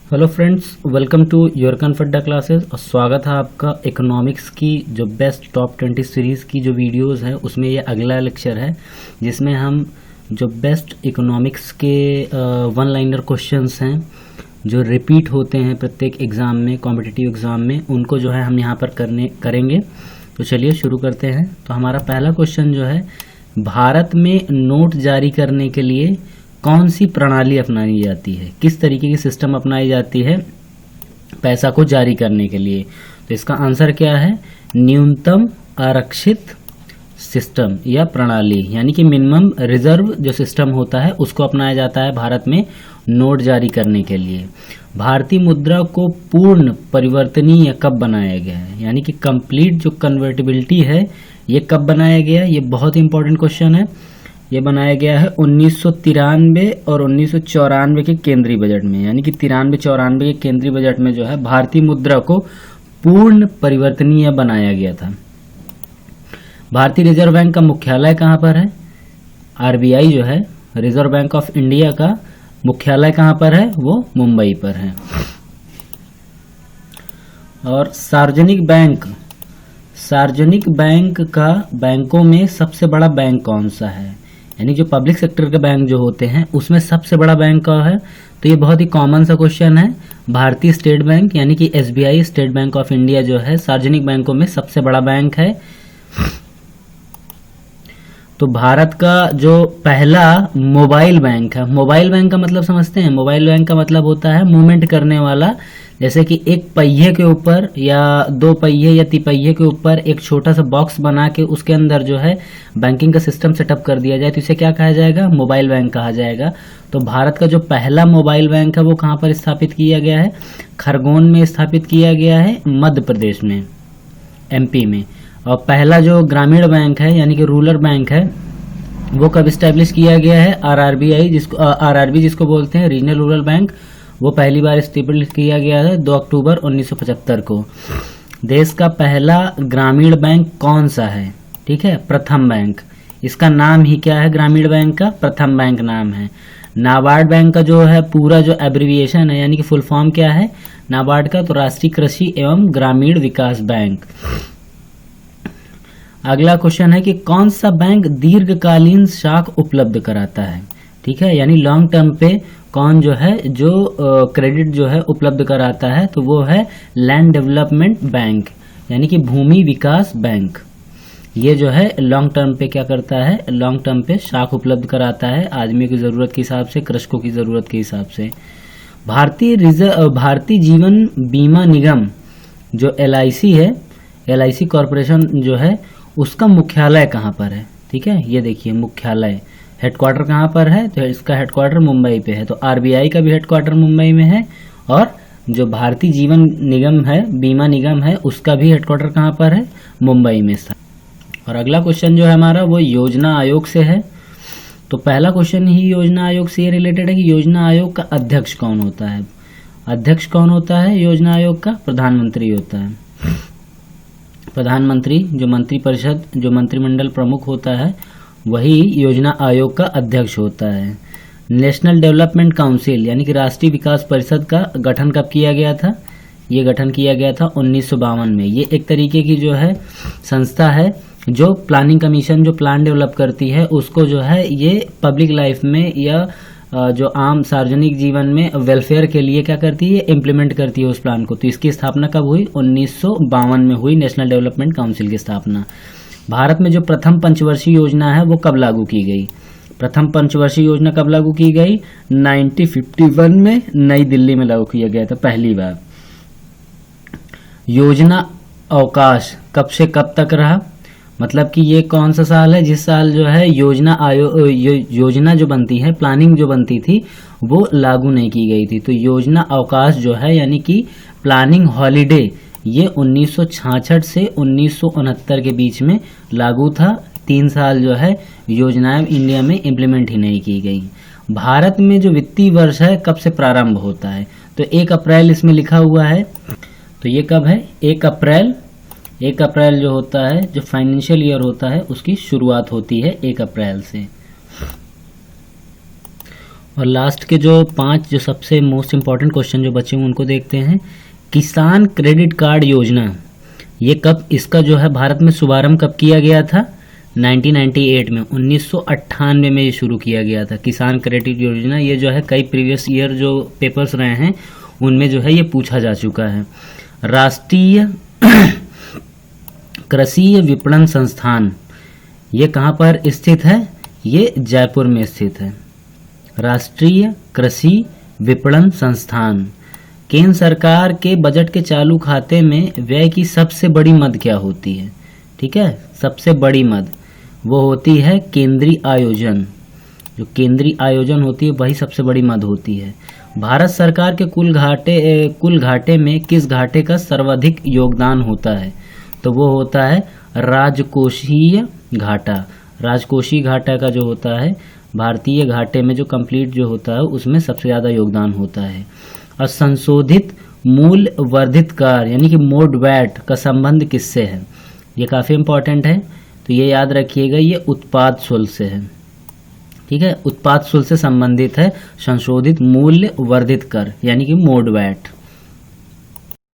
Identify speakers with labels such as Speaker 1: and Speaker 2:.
Speaker 1: Hello friends, welcome to your कन्फर्डा classes और स्वागत है आपका इकोनॉमिक्स की जो बेस्ट टॉप 20 सीरीज़ की जो वीडियोस है उसमें ये अगला लेक्चर है जिसमें हम जो बेस्ट इकोनॉमिक्स के वन लाइनर क्वेश्चंस हैं जो रिपीट होते हैं प्रत्येक एग्ज़ाम में, कॉम्पिटिटिव एग्ज़ाम में, उनको जो है हम यहाँ पर करेंगे। तो चलिए शुरू करते हैं। तो हमारा पहला क्वेश्चन जो है, भारत में नोट जारी करने के लिए कौन सी प्रणाली अपनाई जाती है, किस तरीके की सिस्टम अपनाई जाती है पैसा को जारी करने के लिए। तो इसका आंसर क्या है, न्यूनतम आरक्षित सिस्टम या प्रणाली, यानी कि मिनिमम रिजर्व जो सिस्टम होता है उसको अपनाया जाता है भारत में नोट जारी करने के लिए। भारतीय मुद्रा को पूर्ण परिवर्तनीय कब बनाया गया है, यानी कि कंप्लीट जो कन्वर्टिबिलिटी है ये कब बनाया गया है, ये बहुत इंपॉर्टेंट क्वेश्चन है। ये बनाया गया है 1993 और 1994 के केंद्रीय बजट में, यानी कि 93-94 के केंद्रीय बजट में जो है भारतीय मुद्रा को पूर्ण परिवर्तनीय बनाया गया था। भारतीय रिजर्व बैंक का मुख्यालय कहाँ पर है, आरबीआई जो है रिजर्व बैंक ऑफ इंडिया का मुख्यालय कहाँ पर है, वो मुंबई पर है। और सार्वजनिक बैंक का बैंकों में सबसे बड़ा बैंक कौन सा है, यानी जो पब्लिक सेक्टर के बैंक जो होते हैं उसमें सबसे बड़ा बैंक कौन है। तो ये बहुत ही कॉमन सा क्वेश्चन है। भारतीय स्टेट बैंक यानी कि SBI, state bank of India जो है सार्वजनिक बैंकों में सबसे बड़ा बैंक है। तो भारत का जो पहला मोबाइल बैंक है, मोबाइल बैंक का मतलब समझते हैं, मोबाइल बैंक का मतलब होता है मूवमेंट करने वाला, जैसे कि एक पहिए के ऊपर या दो पहिए या तिपहिए के ऊपर एक छोटा सा बॉक्स बना के उसके अंदर जो है बैंकिंग का सिस्टम सेटअप कर दिया जाए तो इसे क्या कहा जाएगा, मोबाइल बैंक कहा जाएगा। तो भारत का जो पहला मोबाइल बैंक है वो कहाँ पर स्थापित किया गया है, खरगोन में स्थापित किया गया है, मध्य प्रदेश में, एमपी में। और पहला जो ग्रामीण बैंक है यानी कि रूरल बैंक है वो कब स्टैब्लिश किया गया है, आरआरबी जिसको बोलते हैं, रीजनल रूरल बैंक, वो पहली बार स्टैब्लिश किया गया है 2 अक्टूबर 1975 को। देश का पहला ग्रामीण बैंक कौन सा है, ठीक है, प्रथम बैंक, इसका नाम ही क्या है, ग्रामीण बैंक का प्रथम बैंक नाम है। नाबार्ड बैंक का जो है पूरा जो एब्रिविएशन है यानी कि फुल फॉर्म क्या है नाबार्ड का, तो राष्ट्रीय कृषि एवं ग्रामीण विकास बैंक। अगला क्वेश्चन है कि कौन सा बैंक दीर्घकालीन साख उपलब्ध कराता है, ठीक है, यानी लॉन्ग टर्म पे कौन जो है जो क्रेडिट जो है उपलब्ध कराता है, तो वो है लैंड डेवलपमेंट बैंक यानी कि भूमि विकास बैंक। ये जो है लॉन्ग टर्म पे क्या करता है, लॉन्ग टर्म पे साख उपलब्ध कराता है आदमियों की ज़रूरत के हिसाब से, कृषकों की ज़रूरत के हिसाब से। भारतीय जीवन बीमा निगम जो एलआईसी है, एलआईसी कॉरपोरेशन जो है उसका मुख्यालय कहाँ पर है, ठीक है, ये देखिए मुख्यालय, हेडक्वार्टर कहाँ पर है, तो इसका हेडक्वार्टर मुंबई पे है। तो आरबीआई का भी हेडक्वार्टर मुंबई में है और जो भारतीय जीवन निगम है, बीमा निगम है, उसका भी हेडक्वार्टर कहाँ पर है, मुंबई में। और अगला क्वेश्चन जो है हमारा वो योजना आयोग से है। तो पहला क्वेश्चन ही योजना आयोग से रिलेटेड है कि योजना आयोग का अध्यक्ष कौन होता है। अध्यक्ष कौन होता है योजना आयोग का, प्रधानमंत्री होता है। प्रधानमंत्री जो मंत्रिपरिषद जो मंत्रिमंडल प्रमुख होता है वही योजना आयोग का अध्यक्ष होता है। नेशनल डेवलपमेंट काउंसिल यानी कि राष्ट्रीय विकास परिषद का गठन कब किया गया था, ये गठन किया गया था 1952 में। ये एक तरीके की जो है संस्था है जो प्लानिंग कमीशन जो प्लान डेवलप करती है उसको जो है ये पब्लिक लाइफ में या जो आम सार्वजनिक जीवन में वेलफेयर के लिए क्या करती है, इम्प्लीमेंट करती है उस प्लान को। तो इसकी स्थापना कब हुई, 1952 में हुई नेशनल डेवलपमेंट काउंसिल की स्थापना। भारत में जो प्रथम पंचवर्षीय योजना है वो कब लागू की गई, प्रथम पंचवर्षीय योजना कब लागू की गई, 1951 में नई दिल्ली में लागू किया गया था पहली बार। योजना अवकाश कब से कब तक रहा, मतलब कि ये कौन सा साल है जिस साल जो है योजना जो बनती है, प्लानिंग जो बनती थी वो लागू नहीं की गई थी। तो योजना अवकाश जो है यानी कि प्लानिंग हॉलीडे ये 1966 से 1969 के बीच में लागू था। 3 साल जो है योजनाएं इंडिया में इम्प्लीमेंट ही नहीं की गई। भारत में जो वित्तीय वर्ष है कब से प्रारंभ होता है, तो 1 अप्रैल इसमें लिखा हुआ है। तो ये कब है, 1 अप्रैल जो होता है, जो फाइनेंशियल ईयर होता है उसकी शुरुआत होती है 1 अप्रैल से। और लास्ट के जो 5 जो सबसे मोस्ट इम्पॉर्टेंट क्वेश्चन जो बचे हैं उनको देखते हैं। किसान क्रेडिट कार्ड योजना, ये कब, इसका जो है भारत में शुभारंभ कब किया गया था? 1998 में, 1998 में ये शुरू किया गया था किसान क्रेडिट योजना। ये जो है कई प्रीवियस ईयर जो पेपर्स रहे हैं उनमें जो है ये पूछा जा चुका है। राष्ट्रीय कृषि विपणन संस्थान, ये कहाँ पर स्थित है? ये जयपुर में स्थित है। राष्ट्रीय कृषि विपणन संस्थान। केंद्र सरकार के बजट के चालू खाते में व्यय की सबसे बड़ी मद क्या होती है? ठीक है, सबसे बड़ी मद वो होती है केंद्रीय आयोजन। जो केंद्रीय आयोजन होती है वही सबसे बड़ी मद होती है। भारत सरकार के कुल घाटे में किस घाटे का सर्वाधिक योगदान होता है? तो वो होता है राजकोषीय घाटा। राजकोषीय घाटा का जो होता है भारतीय घाटे में जो कंप्लीट जो होता है उसमें सबसे ज़्यादा योगदान होता है। और संशोधित मूल्य वर्धित कर यानी कि मोड वैट का संबंध किससे है? ये काफ़ी इम्पोर्टेंट है, तो ये याद रखिएगा, ये उत्पाद शुल्क से है। ठीक है, उत्पाद शुल्क से संबंधित है संशोधित मूल्य वर्धित कर यानी कि मोड वैट।